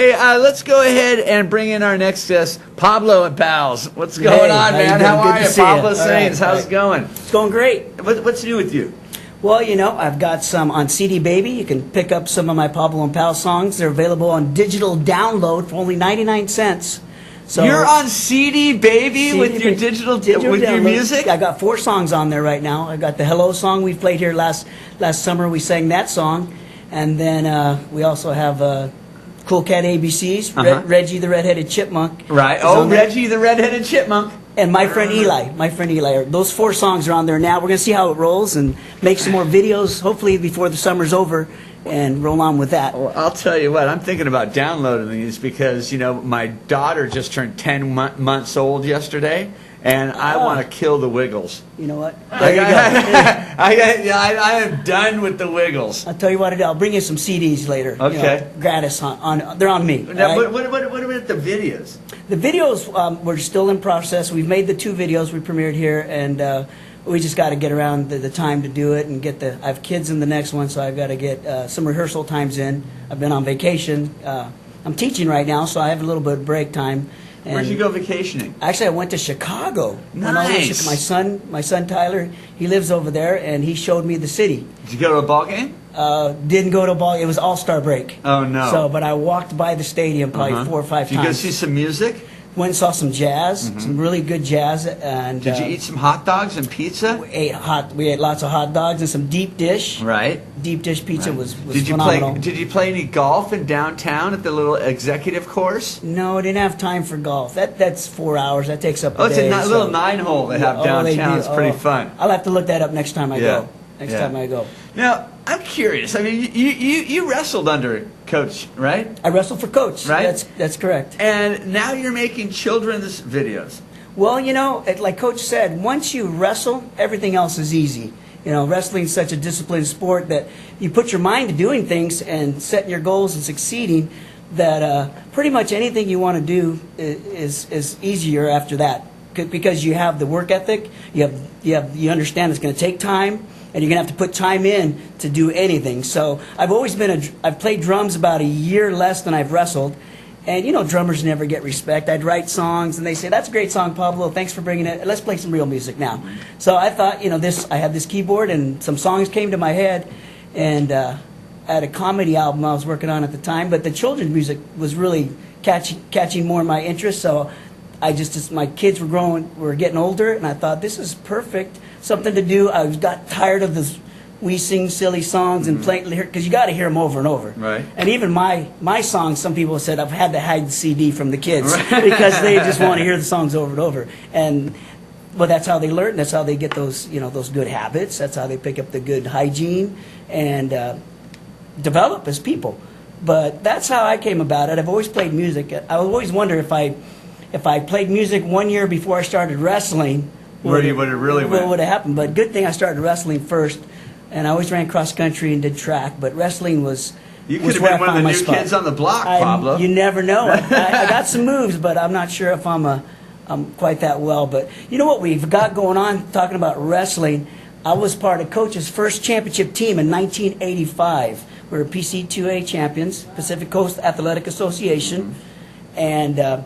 Hey, let's go ahead and bring in our next guest, Pablo and Pals. What's going on, man? How are you? Pablo Saenz, how's it going? It's going great. What's new with you? Well, you know, I've got some on CD Baby. You can pick up some of my Pablo and Pals songs. They're available on digital download for only 99 cents. So you're on CD Baby with your digital with download. Your music? I got 4 songs on there right now. I got the Hello song we played here last summer. We sang that song. And then we also have Cool Cat ABCs, Reggie the Red-Headed Chipmunk. Right. Oh, Reggie the Red-Headed Chipmunk. And My Friend Eli. Those 4 songs are on there now. We're going to see how it rolls and make some more videos, hopefully before the summer's over, and roll on with that. Well, I'll tell you what, I'm thinking about downloading these because, you know, my daughter just turned 10 months old yesterday. And I want to kill the Wiggles. You know what? There you go. I am done with the Wiggles. I'll tell you what I do. I'll bring you some CDs later. Okay. You know, gratis. They're on me. Now, right? what about the videos? The videos, we're still in process. We've made the 2 videos we premiered here, and we just got to get around the time to do it and get the. I have kids in the next one, so I've got to get some rehearsal times in. I've been on vacation. I'm teaching right now, so I have a little bit of break time. Where'd you go vacationing? Actually, I went to Chicago. Nice. My son Tyler, he lives over there, and he showed me the city. Did you go to a ball game? Didn't go to a ball. It was All-Star break. Oh no! So, but I walked by the stadium probably 4 or 5 times. Did you go see some music? Went and saw some jazz, some really good jazz. And did you eat some hot dogs and pizza? We ate lots of hot dogs and some deep dish. Right. Deep dish pizza was did you phenomenal. Did you play any golf in downtown at the little executive course? No, I didn't have time for golf. That's 4 hours. That takes up a day. It's a little 9-hole they have downtown. It's pretty fun. I'll have to look that up next time I go. Next time I go. Now, I'm curious. I mean, you wrestled under Coach, right? I wrestled for Coach. Right? That's correct. And now you're making children's videos. Well, you know, like Coach said, once you wrestle, everything else is easy. You know, wrestling is such a disciplined sport that you put your mind to doing things and setting your goals and succeeding that pretty much anything you want to do is easier after that because you have the work ethic, you understand it's going to take time, and you're going to have to put time in to do anything. So I've played drums about a year less than I've wrestled. And, you know, drummers never get respect. I'd write songs, and they say, that's a great song, Pablo. Thanks for bringing it. Let's play some real music now. So I thought, you know, I had this keyboard, and some songs came to my head. And I had a comedy album I was working on at the time. But the children's music was really catching more my interest. So my kids were getting older, and I thought, this is perfect. Something to do. I got tired of this. We sing silly songs and play because you got to hear them over and over. Right. And even my songs, some people said I've had to hide the CD from the kids because they just want to hear the songs over and over. But that's how they learn. That's how they get those good habits. That's how they pick up the good hygiene and develop as people. But that's how I came about it. I've always played music. I always wonder if I played music 1 year before I started wrestling. What would have happened? But good thing I started wrestling first, and I always ran cross country and did track. But wrestling was you could have been one of the new kids on the block, Pablo. You never know. I got some moves, but I'm not sure if I'm quite that well. But you know what we've got going on? Talking about wrestling, I was part of Coach's first championship team in 1985. We were PC2A champions, Pacific Coast Athletic Association, and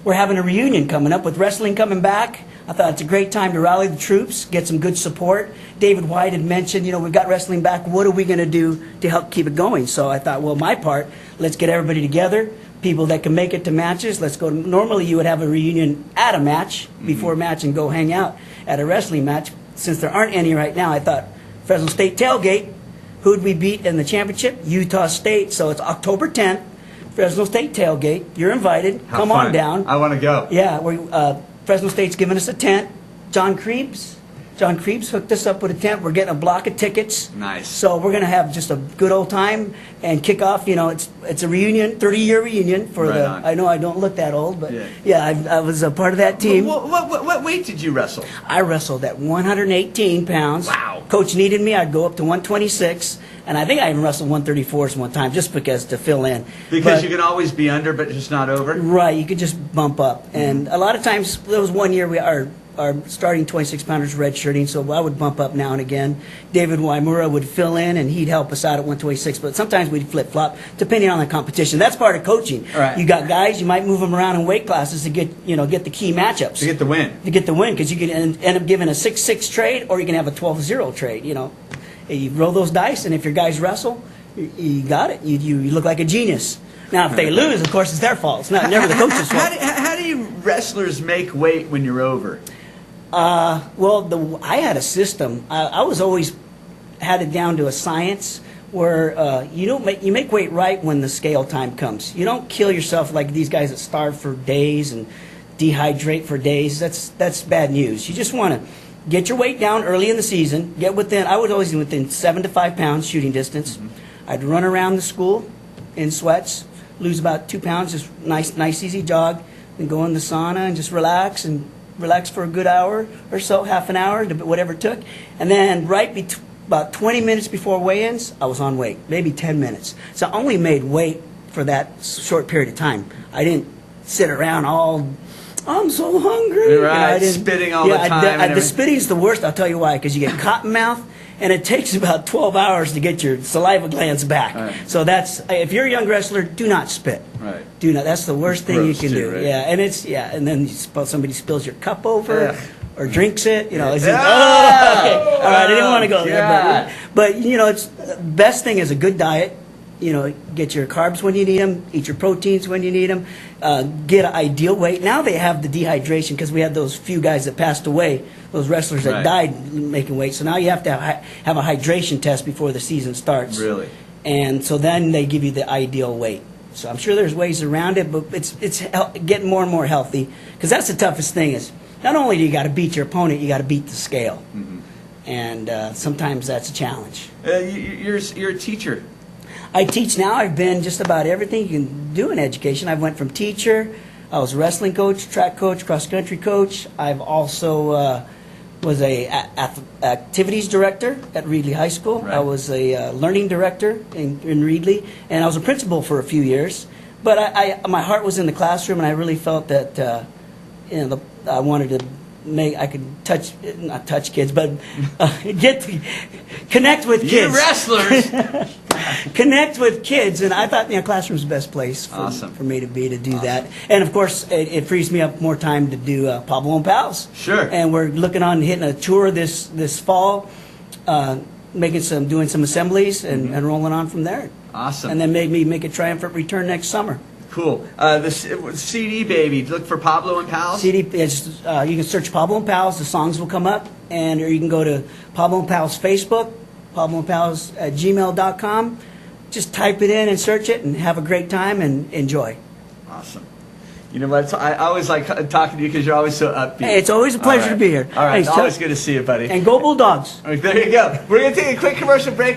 we're having a reunion coming up with wrestling coming back. I thought it's a great time to rally the troops, get some good support. David White had mentioned, you know, we've got wrestling back. What are we going to do to help keep it going? So I thought, well, my part, let's get everybody together, people that can make it to matches. Let's go. Normally you would have a reunion at a match, before a match, and go hang out at a wrestling match. Since there aren't any right now, I thought Fresno State tailgate. Who'd we beat in the championship? Utah State. So it's October 10th, Fresno State tailgate. You're invited. Come on down. I want to go. Yeah, Fresno State's giving us a tent. John Creeps hooked us up with a tent. We're getting a block of tickets. Nice. So we're going to have just a good old time and kick off. You know, it's a reunion, 30-year reunion for I know I don't look that old, but I was a part of that team. What weight did you wrestle? I wrestled at 118 pounds. Wow. Coach needed me. I'd go up to 126. And I think I even wrestled 134s one time just because to fill in. Because you can always be under, but just not over? Right, you could just bump up. And a lot of times, there was one year our starting 26-pounders redshirting, so I would bump up now and again. David Waimura would fill in, and he'd help us out at 126, but sometimes we'd flip-flop, depending on the competition. That's part of coaching. Right. You got guys, you might move them around in weight classes to get the key matchups. To get the win. To get the win, because you can end up giving a 6-6 trade, or you can have a 12-0 trade, You roll those dice, and if your guys wrestle, you got it. You look like a genius. Now, if they lose, of course, it's their fault. It's never the coach's fault. How do you wrestlers make weight when you're over? Well, I had a system. I was always had it down to a science where you make weight right when the scale time comes. You don't kill yourself like these guys that starve for days and dehydrate for days. That's bad news. You just want to get your weight down early in the season. I was always within 7 to 5 pounds shooting distance. Mm-hmm. I'd run around the school in sweats, lose about 2 pounds, just nice easy jog, then go in the sauna and just relax for a good hour or so, half an hour, whatever it took. And then about 20 minutes before weigh-ins, I was on weight, maybe 10 minutes. So I only made weight for that short period of time. I didn't sit around I'm so hungry. Right, spitting all the time. The spitting's the worst, I'll tell you why, because you get cotton mouth, and it takes about 12 hours to get your saliva glands back. Right. So if you're a young wrestler, do not spit. Right. Do not. That's the worst thing you can do. Right? Yeah, and then somebody spills your cup over or drinks it. Okay. All right, I didn't want to go there, but it's the best thing is a good diet. Get your carbs when you need them, eat your proteins when you need them, get an ideal weight. Now they have the dehydration because we had those few guys that passed away, those wrestlers that died making weight. So now you have to have a hydration test before the season starts. Really? And so then they give you the ideal weight. So I'm sure there's ways around it, but it's getting more and more healthy because that's the toughest thing is not only do you got to beat your opponent, you got to beat the scale. Mm-hmm. And sometimes that's a challenge. You're a teacher. I teach now. I've been just about everything you can do in education. I went from teacher. I was a wrestling coach, track coach, cross-country coach. I've also was a activities director at Reedley High School. Right. I was a learning director in Reedley, and I was a principal for a few years. But my heart was in the classroom, and I really felt that I wanted to I could not touch kids, but connect with kids. You wrestlers. Connect with kids, and I thought classroom's the best place for me to do that. And of course, it frees me up more time to do Pablo and Pals. Sure. And we're looking on hitting a tour this fall, doing some assemblies and rolling on from there. Awesome. And then maybe make a triumphant return next summer. Cool. The CD, baby. Look for Pablo and Pals. CD. You can search Pablo and Pals. The songs will come up, or you can go to Pablo and Pals Facebook, Pablo and Pals at gmail.com. Just type it in and search it, and have a great time and enjoy. Awesome. You know what? I always like talking to you because you're always so upbeat. Hey, it's always a pleasure to be here. All right. Thanks, Always good to see you, buddy. And go Bulldogs. All right, there you go. We're going to take a quick commercial break.